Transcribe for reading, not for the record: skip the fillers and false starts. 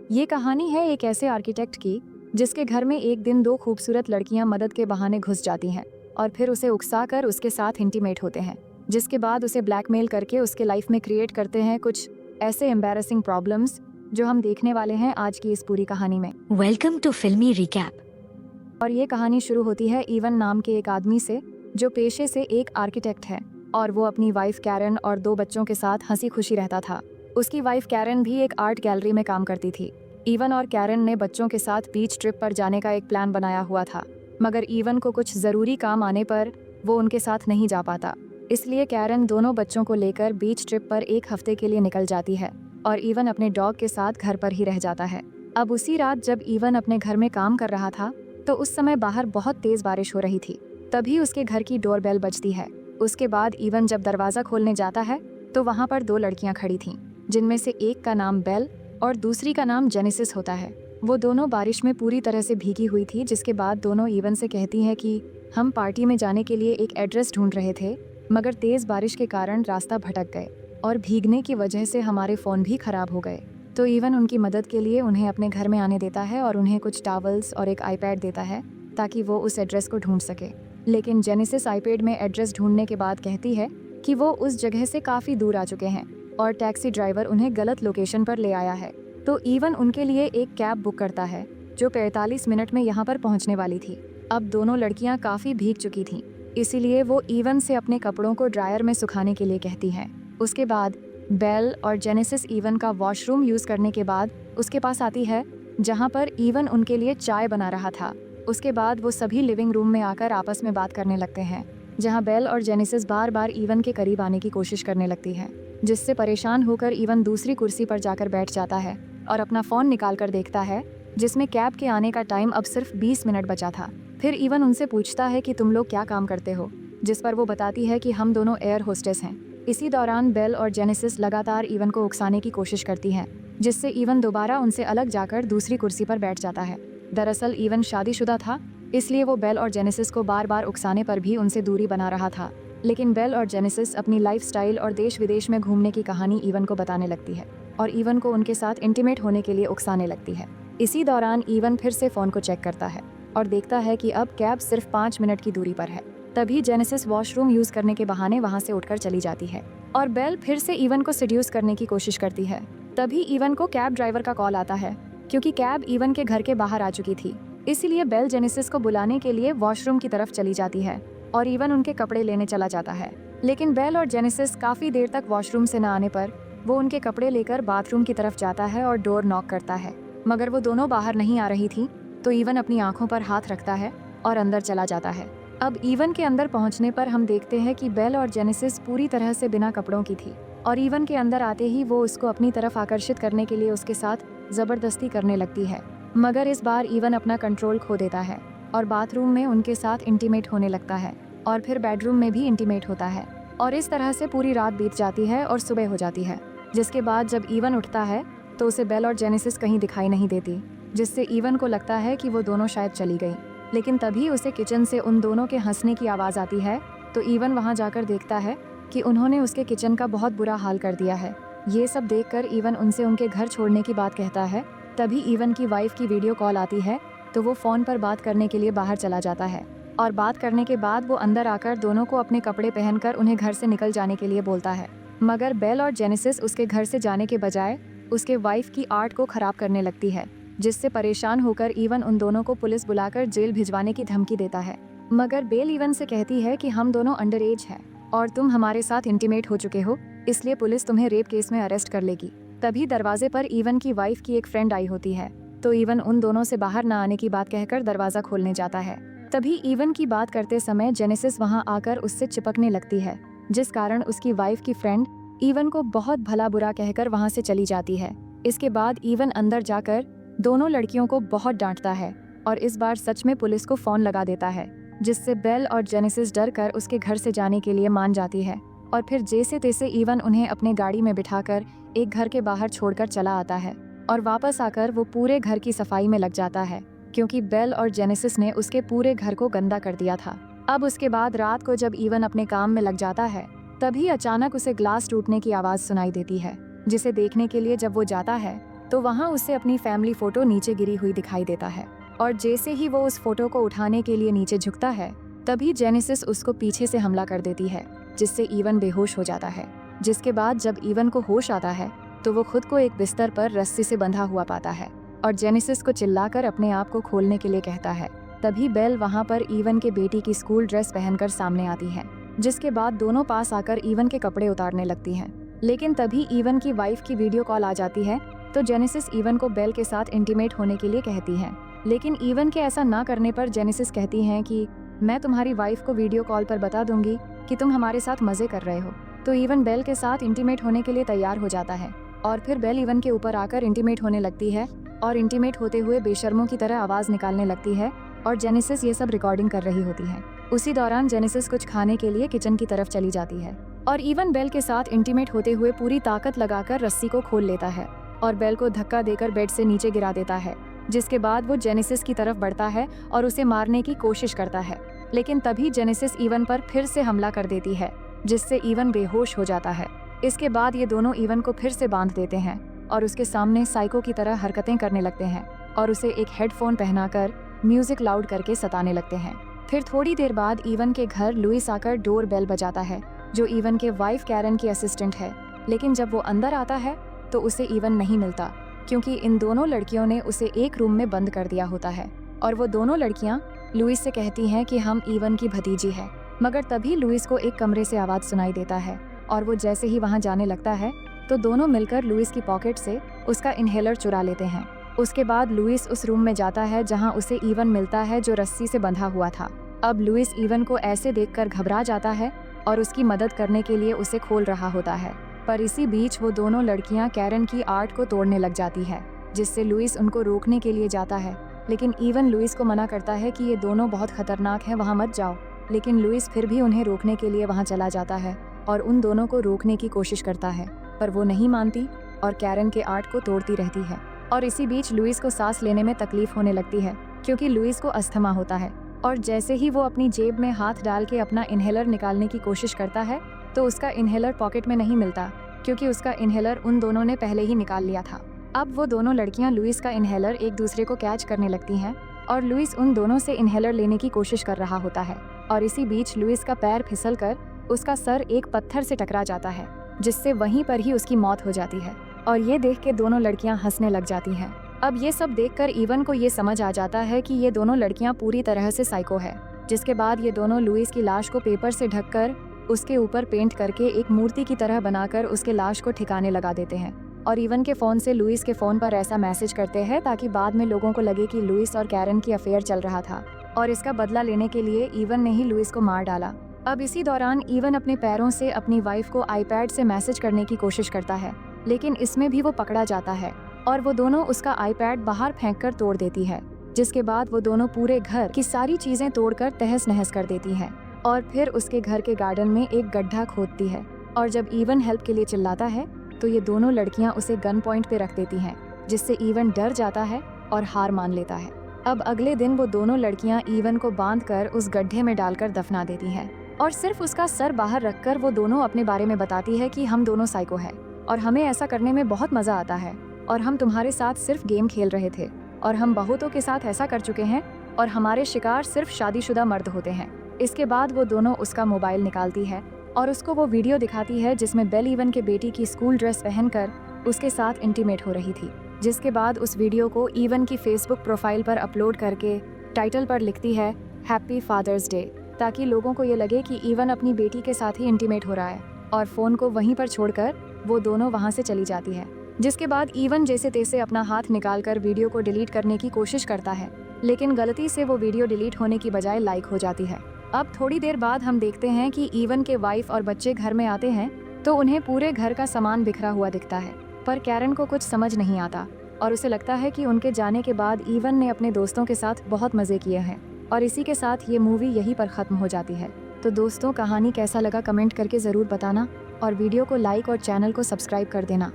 ये कहानी है एक ऐसे आर्किटेक्ट की जिसके घर में एक दिन दो खूबसूरत लड़कियां मदद के बहाने घुस जाती हैं और फिर उसे उकसाकर उसके साथ इंटीमेट होते हैं, जिसके बाद उसे ब्लैकमेल करके उसके लाइफ में क्रिएट करते हैं कुछ ऐसे एम्बैरेसिंग प्रॉब्लम्स जो हम देखने वाले हैं आज की इस पूरी कहानी में। वेलकम टू फिल्मी रिकैप। और ये कहानी शुरू होती है इवन नाम के एक आदमी से जो पेशे से एक आर्किटेक्ट है और वो अपनी वाइफ कैरन और दो बच्चों के साथ हंसी खुशी रहता था। उसकी वाइफ कैरन भी एक आर्ट गैलरी में काम करती थी। इवन और कैरन ने बच्चों के साथ बीच ट्रिप पर जाने का एक प्लान बनाया हुआ था, मगर इवन को कुछ ज़रूरी काम आने पर वो उनके साथ नहीं जा पाता। इसलिए कैरन दोनों बच्चों को लेकर बीच ट्रिप पर एक हफ्ते के लिए निकल जाती है और इवन अपने डॉग के साथ घर पर ही रह जाता है। अब उसी रात जब इवन अपने घर में काम कर रहा था तो उस समय बाहर बहुत तेज बारिश हो रही थी। तभी उसके घर की डोरबेल बजती है। उसके बाद इवन जब दरवाज़ा खोलने जाता है तो वहाँ पर दो लड़कियाँ खड़ी थीं, जिनमें से एक का नाम बेल और दूसरी का नाम जेनेसिस होता है। वो दोनों बारिश में पूरी तरह से भीगी हुई थी, जिसके बाद दोनों इवन से कहती हैं कि हम पार्टी में जाने के लिए एक एड्रेस ढूंढ रहे थे, मगर तेज़ बारिश के कारण रास्ता भटक गए और भीगने की वजह से हमारे फ़ोन भी ख़राब हो गए। तो इवन उनकी मदद के लिए उन्हें अपने घर में आने देता है और उन्हें कुछ टॉवल्स और एक आईपैड देता है ताकि वो उस एड्रेस को ढूंढ सके। लेकिन जेनेसिस आईपैड में एड्रेस ढूंढने के बाद कहती है कि वो उस जगह से काफ़ी दूर आ चुके हैं और टैक्सी ड्राइवर उन्हें गलत लोकेशन पर ले आया है। तो इवन उनके लिए एक कैब बुक करता है जो 45 मिनट में यहाँ पर पहुँचने वाली थी। अब दोनों लड़कियाँ काफ़ी भीग चुकी थीं, इसीलिए वो इवन से अपने कपड़ों को ड्रायर में सुखाने के लिए कहती हैं। उसके बाद बेल और जेनेसिस इवन का वॉशरूम यूज़ करने के बाद उसके पास आती है, जहाँ पर इवन उनके लिए चाय बना रहा था। उसके बाद वो सभी लिविंग रूम में आकर आपस में बात करने लगते हैं, जहाँ बेल और जेनेसिस बार बार इवन के करीब आने की कोशिश करने लगती है, जिससे परेशान होकर इवन दूसरी कुर्सी पर जाकर बैठ जाता है और अपना फ़ोन निकाल कर देखता है, जिसमें कैब के आने का टाइम अब सिर्फ 20 मिनट बचा था। फिर इवन उनसे पूछता है कि तुम लोग क्या काम करते हो, जिस पर वो बताती है कि हम दोनों एयर होस्टेस हैं। इसी दौरान बेल और जेनेसिस लगातार इवन को उकसाने की कोशिश करती हैं, जिससे इवन दोबारा उनसे अलग जाकर दूसरी कुर्सी पर बैठ जाता है। दरअसल इवन शादीशुदा था, इसलिए वो बेल और जेनेसिस को बार बार उकसाने पर भी उनसे दूरी बना रहा था। लेकिन बेल और जेनेसिस अपनी लाइफस्टाइल और देश विदेश में घूमने की कहानी इवन को बताने लगती है और इवन को उनके साथ इंटीमेट होने के लिए उकसाने लगती है। इसी दौरान इवन फिर से फ़ोन को चेक करता है और देखता है कि अब कैब सिर्फ 5 मिनट की दूरी पर है। तभी जेनेसिस वॉशरूम यूज़ करने के बहाने वहाँ से उठकर चली जाती है और बेल फिर से इवन को सेड्यूस करने की कोशिश करती है। तभी इवन को कैब ड्राइवर का कॉल आता है, क्योंकि कैब इवन के घर के बाहर आ चुकी थी। इसीलिए बेल जेनेसिस को बुलाने के लिए वॉशरूम की तरफ चली जाती है और इवन उनके कपड़े लेने चला जाता है। लेकिन बेल और जेनेसिस काफ़ी देर तक वॉशरूम से न आने पर वो उनके कपड़े लेकर बाथरूम की तरफ जाता है और डोर नॉक करता है, मगर वो दोनों बाहर नहीं आ रही थी। तो इवन अपनी आंखों पर हाथ रखता है और अंदर चला जाता है। अब इवन के अंदर पहुंचने पर हम देखते हैं कि बेल और जेनेसिस पूरी तरह से बिना कपड़ों की थी और इवन के अंदर आते ही वो उसको अपनी तरफ आकर्षित करने के लिए उसके साथ ज़बरदस्ती करने लगती है, मगर इस बार इवन अपना कंट्रोल खो देता है और बाथरूम में उनके साथ इंटीमेट होने लगता है और फिर बेडरूम में भी इंटीमेट होता है। और इस तरह से पूरी रात बीत जाती है और सुबह हो जाती है, जिसके बाद जब इवन उठता है तो उसे बेल और जेनेसिस कहीं दिखाई नहीं देती, जिससे इवन को लगता है कि वो दोनों शायद चली गई। लेकिन तभी उसे किचन से उन दोनों के हंसने की आवाज़ आती है, तो इवन वहाँ जाकर देखता है कि उन्होंने उसके किचन का बहुत बुरा हाल कर दिया है। ये सब देखकर इवन उनसे उनके घर छोड़ने की बात कहता है। तभी इवन की वाइफ की वीडियो कॉल आती है, तो वो फ़ोन पर बात करने के लिए बाहर चला जाता है और बात करने के बाद वो अंदर आकर दोनों को अपने कपड़े पहनकर उन्हें घर से निकल जाने के लिए बोलता है। मगर बेल और जेनेसिस उसके घर से जाने के बजाय उसके वाइफ की आर्ट को ख़राब करने लगती है, जिससे परेशान होकर इवन उन दोनों को पुलिस बुलाकर जेल भिजवाने की धमकी देता है। मगर बेल इवन से कहती है कि हम दोनों अंडर एज हैं और तुम हमारे साथ इंटीमेट हो चुके हो, इसलिए पुलिस तुम्हें रेप केस में अरेस्ट कर लेगी। तभी दरवाजे पर इवन की वाइफ की एक फ्रेंड आई होती है, तो इवन उन दोनों से बाहर न आने की बात कहकर दरवाज़ा खोलने जाता है। तभी इवन की बात करते समय जेनेसिस वहां आकर उससे चिपकने लगती है, जिस कारण उसकी वाइफ की फ्रेंड इवन को बहुत भला बुरा कहकर वहां से चली जाती है। इसके बाद इवन अंदर जाकर दोनों लड़कियों को बहुत डांटता है और इस बार सच में पुलिस को फ़ोन लगा देता है, जिससे बेल और जेनेसिस डर कर उसके घर से जाने के लिए मान जाती है और फिर जैसे तैसे इवन उन्हें अपने गाड़ी में बिठाकर एक घर के बाहर छोड़कर चला आता है और वापस आकर वो पूरे घर की सफाई में लग जाता है, क्योंकि बेल और जेनेसिस ने उसके पूरे घर को गंदा कर दिया था। अब उसके बाद रात को जब इवन अपने काम में लग जाता है, तभी अचानक उसे ग्लास टूटने की आवाज़ सुनाई देती है, जिसे देखने के लिए जब वो जाता है तो वहाँ उसे अपनी फैमिली फोटो नीचे गिरी हुई दिखाई देता है। और जैसे ही वो उस फोटो को उठाने के लिए नीचे झुकता है, तभी जेनेसिस उसको पीछे से हमला कर देती है, जिससे ईवन बेहोश हो जाता है। जिसके बाद जब ईवन को होश आता है तो वो खुद को एक बिस्तर पर रस्सी से बंधा हुआ पाता है और जेनेसिस को चिल्लाकर अपने आप को खोलने के लिए कहता है। तभी बेल वहाँ पर ईवन के बेटी की स्कूल ड्रेस पहनकर सामने आती है, जिसके बाद दोनों पास आकर ईवन के कपड़े उतारने लगती हैं। लेकिन तभी ईवन की वाइफ की वीडियो कॉल आ जाती है, तो जेनेसिस ईवन को बेल के साथ इंटीमेट होने के लिए कहती है। लेकिन ईवन के ऐसा ना करने पर जेनेसिस कहती हैं कि मैं तुम्हारी वाइफ को वीडियो कॉल पर बता दूंगी कि तुम हमारे साथ मजे कर रहे हो। तो ईवन बेल के साथ इंटीमेट होने के लिए तैयार हो जाता है और फिर बेल ईवन के ऊपर आकर इंटीमेट होने लगती है और इंटीमेट होते हुए बेशर्मों की तरह आवाज निकालने लगती है और जेनेसिस ये सब रिकॉर्डिंग कर रही होती है। उसी दौरान जेनेसिस कुछ खाने के लिए किचन की तरफ चली जाती है और ईवन बेल के साथ इंटीमेट होते हुए पूरी ताकत लगाकर रस्सी को खोल लेता है और बेल को धक्का देकर बेड से नीचे गिरा देता है। जिसके बाद वो जेनेसिस की तरफ बढ़ता है और उसे मारने की कोशिश करता है, लेकिन तभी जेनेसिस ईवन पर फिर से हमला कर देती है, जिससे ईवन बेहोश हो जाता है। इसके बाद ये दोनों ईवन को फिर से बांध देते हैं और उसके सामने साइको की तरह हरकतें करने लगते हैं और उसे एक हेडफोन पहनाकर म्यूजिक लाउड करके सताने लगते हैं। फिर थोड़ी देर बाद ईवन के घर लुइस आकर डोर बेल बजाता है, जो ईवन के वाइफ कैरन की असिस्टेंट है। लेकिन जब वो अंदर आता है तो उसे ईवन नहीं मिलता, क्योंकि इन दोनों लड़कियों ने उसे एक रूम में बंद कर दिया होता है और वो दोनों लड़कियां लुइस से कहती हैं कि हम ईवन की भतीजी है। मगर तभी लुइस को एक कमरे से आवाज सुनाई देता है और वो जैसे ही वहां जाने लगता है तो दोनों मिलकर लुइस की पॉकेट से उसका इनहेलर चुरा लेते हैं। उसके बाद लुइस उस रूम में जाता है जहां उसे ईवन मिलता है, जो रस्सी से बंधा हुआ था। अब लुइस ईवन को ऐसे देखकर घबरा जाता है और उसकी मदद करने के लिए उसे खोल रहा होता है। पर इसी बीच वो दोनों लड़कियां कैरन की आर्ट को तोड़ने लग जाती है, जिससे लुइस उनको रोकने के लिए जाता है। लेकिन ईवन लुइस को मना करता है कि ये दोनों बहुत खतरनाक हैं, वहाँ मत जाओ। लेकिन लुइस फिर भी उन्हें रोकने के लिए वहाँ चला जाता है और उन दोनों को रोकने की कोशिश करता है, पर वो नहीं मानती और कैरन के आर्ट को तोड़ती रहती है। और इसी बीच लुइस को सांस लेने में तकलीफ होने लगती है, क्योंकि लुइस को अस्थमा होता है। और जैसे ही वो अपनी जेब में हाथ डाल के अपना इनहेलर निकालने की कोशिश करता है तो उसका इनहेलर पॉकेट में नहीं मिलता, क्योंकि उसका इनहेलर उन दोनों ने पहले ही निकाल लिया था। अब वो दोनों लड़कियां लुइस का इनहेलर एक दूसरे को कैच करने लगती हैं और लुइस उन दोनों से इनहेलर लेने की कोशिश कर रहा होता है। और इसी बीच लुइस का पैर फिसलकर उसका सर एक पत्थर से टकरा जाता है, जिससे वहीं पर ही उसकी मौत हो जाती है। और ये देख के दोनों लड़कियां हंसने लग जाती हैं। अब ये सब देखकर ईवन को ये समझ आ जाता है कि ये दोनों लड़कियां पूरी तरह से साइको है। जिसके बाद ये दोनों लुइस की लाश को पेपर से ढककर उसके ऊपर पेंट करके एक मूर्ति की तरह बनाकर उसके लाश को ठिकाने लगा देते हैं। और ईवन के फोन से लुइस के फोन पर ऐसा मैसेज करते हैं ताकि बाद में लोगों को लगे कि लुइस और कैरन की अफेयर चल रहा था, और इसका बदला लेने के लिए ईवन ने ही लुइस को मार डाला। अब इसी दौरान ईवन अपने पैरों से अपनी वाइफ को आईपैड से मैसेज करने की कोशिश करता है, लेकिन इसमें भी वो पकड़ा जाता है और वो दोनों उसका आईपैड बाहर फेंककर तोड़ देती है। जिसके बाद वो दोनों पूरे घर की सारी चीजें तोड़कर तहस नहस कर देती हैं और फिर उसके घर के गार्डन में एक गड्ढा खोदती है। और जब ईवन हेल्प के लिए चिल्लाता है तो ये दोनों लड़कियां उसे गन पॉइंट पे रख देती हैं, जिससे ईवन डर जाता है और हार मान लेता है। अब अगले दिन वो दोनों लड़कियां ईवन को बांधकर उस गड्ढे में डालकर दफना देती हैं और सिर्फ उसका सर बाहर रखकर वो दोनों अपने बारे में बताती है कि हम दोनों साइको हैं और हमें ऐसा करने में बहुत मजा आता है और हम तुम्हारे साथ सिर्फ गेम खेल रहे थे और हम बहुतों के साथ ऐसा कर चुके हैं और हमारे शिकार सिर्फ शादीशुदा मर्द होते हैं। इसके बाद वो दोनों उसका मोबाइल निकालती है और उसको वो वीडियो दिखाती है जिसमें बेल ईवन के बेटी की स्कूल ड्रेस पहनकर उसके साथ इंटीमेट हो रही थी। जिसके बाद उस वीडियो को ईवन की फेसबुक प्रोफाइल पर अपलोड करके टाइटल पर लिखती है हैप्पी फादर्स डे, ताकि लोगों को ये लगे कि ईवन अपनी बेटी के साथ ही इंटीमेट हो रहा है। और फोन को वहीं पर छोड़कर वो दोनों वहाँ से चली जाती है। जिसके बाद ईवन जैसे तैसे अपना हाथ निकालकर वीडियो को डिलीट करने की कोशिश करता है, लेकिन गलती से वो वीडियो डिलीट होने की बजाय लाइक हो जाती है। अब थोड़ी देर बाद हम देखते हैं कि ईवन के वाइफ और बच्चे घर में आते हैं तो उन्हें पूरे घर का सामान बिखरा हुआ दिखता है, पर कैरन को कुछ समझ नहीं आता और उसे लगता है कि उनके जाने के बाद ईवन ने अपने दोस्तों के साथ बहुत मजे किए हैं। और इसी के साथ ये मूवी यहीं पर खत्म हो जाती है। तो दोस्तों, कहानी कैसा लगा कमेंट करके ज़रूर बताना और वीडियो को लाइक और चैनल को सब्सक्राइब कर देना।